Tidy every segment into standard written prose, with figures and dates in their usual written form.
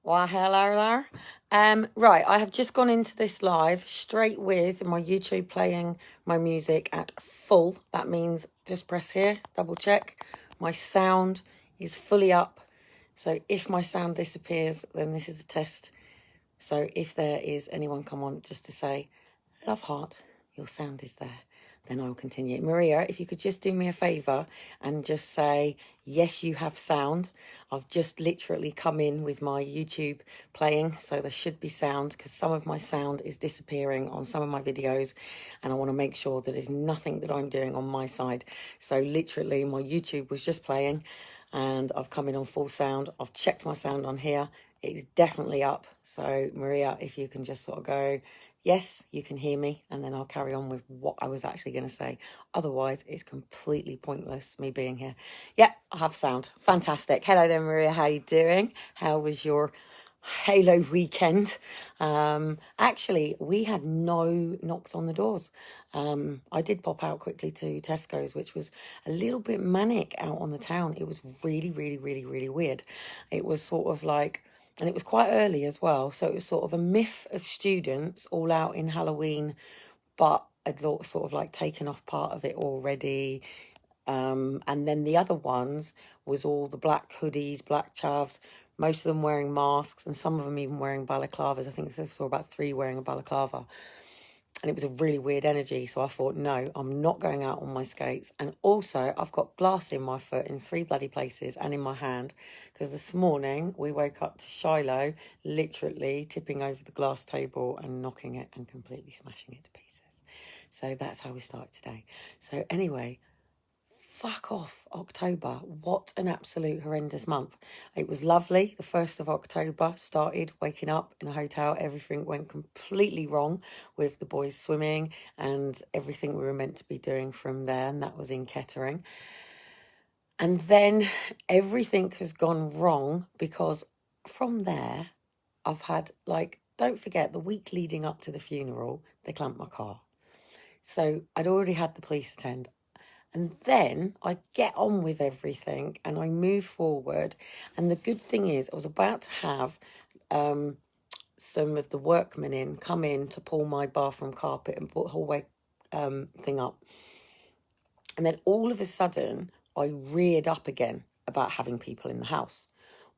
Well, hello there. Right, I have just gone into this live straight with my YouTube playing my music at full. That means just press here, double check. My sound is fully up. So if my sound disappears, then this is a test. So if there is anyone come on just to say, love heart, your sound is there, then I will continue. Maria, if you could just do me a favour and just say, yes, you have sound. I've just literally come in with my YouTube playing, so there should be sound because some of my sound is disappearing on some of my videos and I want to make sure that there's nothing that I'm doing on my side. So literally my YouTube was just playing and I've come in on full sound. I've checked my sound on here. It's definitely up. So Maria, if you can just sort of go, yes, you can hear me, and then I'll carry on with what I was actually going to say. Otherwise, it's completely pointless me being here. Yeah, I have sound. Fantastic. Hello there, Maria. How you doing? How was your Halo weekend? Actually, we had no knocks on the doors. I did pop out quickly to Tesco's, which was a little bit manic out on the town. It was really, really, really, really weird. It was sort of like... And it was quite early as well. So it was sort of a myth of students all out in Halloween, but had sort of like taken off part of it already. And then the other ones was all the black hoodies, black chavs, most of them wearing masks and some of them even wearing balaclavas. I think I saw about 3 wearing a balaclava. And it was a really weird energy. So I thought, no, I'm not going out on my skates. And also, I've got glass in my foot in 3 bloody places and in my hand. Because this morning, we woke up to Shiloh literally tipping over the glass table and knocking it and completely smashing it to pieces. So that's how we start today. So anyway, fuck off, October. What an absolute horrendous month. It was lovely. The 1st of October started waking up in a hotel. Everything went completely wrong with the boys swimming and everything we were meant to be doing from there. And that was in Kettering. And then everything has gone wrong because from there, I've had don't forget the week leading up to the funeral, they clamped my car. So I'd already had the police attend. And then I get on with everything and I move forward. And the good thing is I was about to have some of the workmen come in to pull my bathroom carpet and put the whole way thing up. And then all of a sudden I reared up again about having people in the house.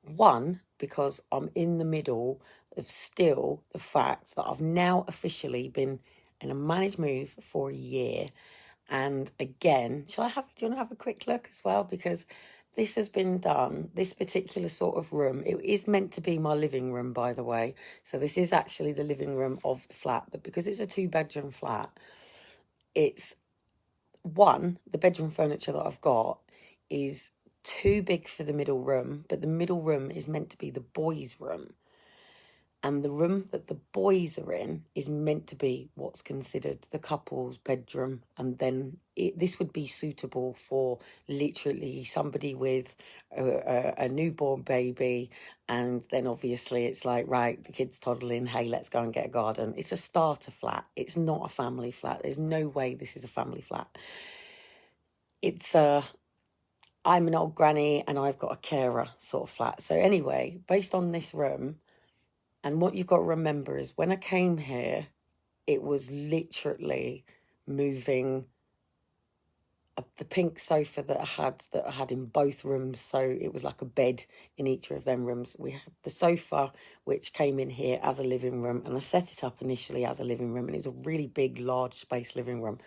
One, because I'm in the middle of still the fact that I've now officially been in a managed move for a year. And again, do you want to have a quick look as well? Because this has been done, this particular sort of room. It is meant to be my living room, by the way. So this is actually the living room of the flat. But because it's a 2-bedroom flat, it's the bedroom furniture that I've got is too big for the middle room. But the middle room is meant to be the boys' room. And the room that the boys are in is meant to be what's considered the couple's bedroom. And then this would be suitable for literally somebody with a newborn baby. And then obviously it's like, right, the kid's toddling. Hey, let's go and get a garden. It's a starter flat. It's not a family flat. There's no way this is a family flat. I'm an old granny and I've got a carer sort of flat. So anyway, based on this room, and what you've got to remember is when I came here, it was literally moving the pink sofa that I had in both rooms. So it was like a bed in each of them rooms. We had the sofa, which came in here as a living room. And I set it up initially as a living room. And it was a really big, large space living room.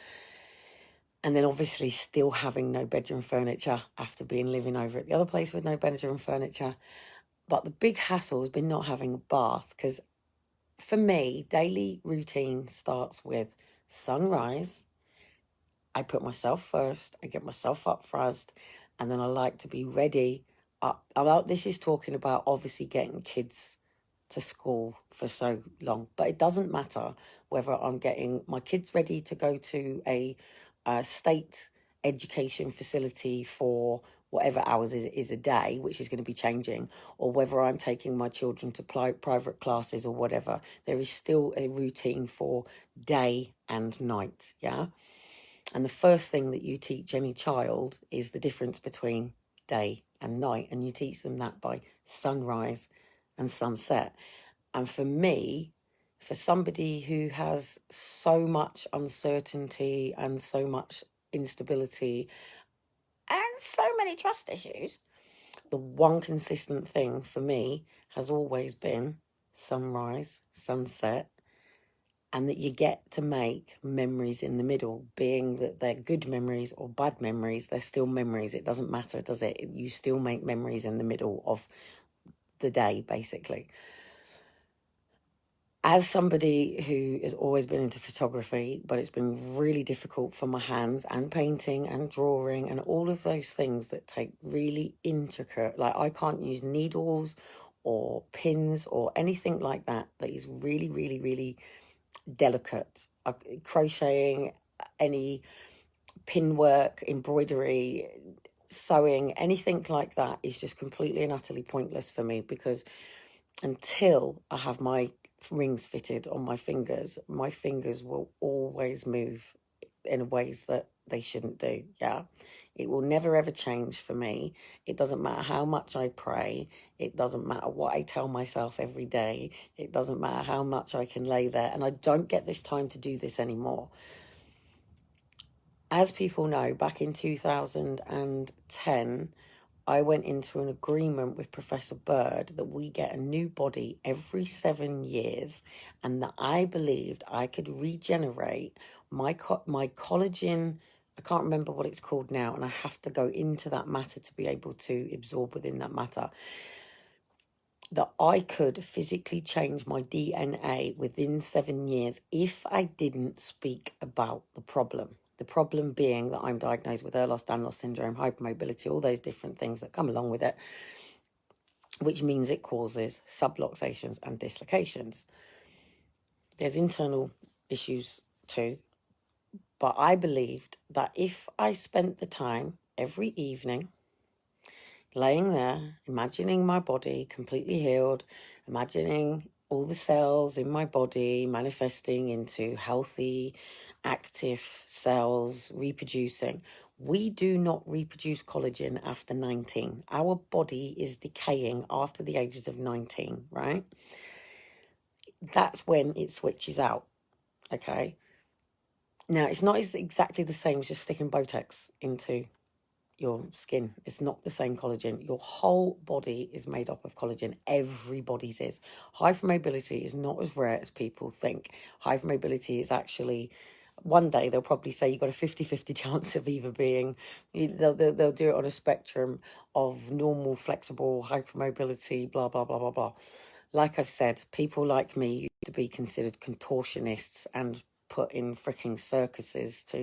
And then obviously still having no bedroom furniture after being living over at the other place with no bedroom furniture. But the big hassle has been not having a bath because for me, daily routine starts with sunrise. I put myself first. I get myself up first. And then I like to be ready. This is talking about obviously getting kids to school for so long. But it doesn't matter whether I'm getting my kids ready to go to a state education facility for whatever hours is a day, which is going to be changing, or whether I'm taking my children to private classes or whatever, there is still a routine for day and night, yeah? And the first thing that you teach any child is the difference between day and night, and you teach them that by sunrise and sunset. And for me, for somebody who has so much uncertainty and so much instability and so many trust issues, the one consistent thing for me has always been sunrise, sunset, and that you get to make memories in the middle, being that they're good memories or bad memories, they're still memories. It doesn't matter, does it? You still make memories in the middle of the day, basically. As somebody who has always been into photography, but it's been really difficult for my hands, and painting and drawing and all of those things that take really intricate, like I can't use needles or pins or anything like that is really, really, really delicate. Crocheting, any pin work, embroidery, sewing, anything like that is just completely and utterly pointless for me, because until I have my rings fitted on my fingers will always move in ways that they shouldn't do. Yeah, it will never ever change for me. It doesn't matter how much I pray. It doesn't matter what I tell myself every day. It doesn't matter how much I can lay there. And I don't get this time to do this anymore. As people know, back in 2010, I went into an agreement with Professor Bird that we get a new body every 7 years, and that I believed I could regenerate my collagen. I can't remember what it's called now, and I have to go into that matter to be able to absorb within that matter. That I could physically change my DNA within 7 years if I didn't speak about the problem. The problem being that I'm diagnosed with Ehlers-Danlos syndrome, hypermobility, all those different things that come along with it, which means it causes subluxations and dislocations. There's internal issues too, but I believed that if I spent the time every evening laying there, imagining my body completely healed, imagining all the cells in my body manifesting into healthy, active cells, reproducing. We do not reproduce collagen after 19. Our body is decaying after the ages of 19, right? That's when it switches out, okay? Now, it's not exactly the same as just sticking Botox into your skin. It's not the same collagen. Your whole body is made up of collagen. Everybody's is. Hypermobility is not as rare as people think. Hypermobility is actually, one day they'll probably say you've got a 50-50 chance of either being, they'll do it on a spectrum of normal, flexible, hypermobility, blah, blah, blah, blah, blah. Like I've said, people like me used to be considered contortionists and put in freaking circuses to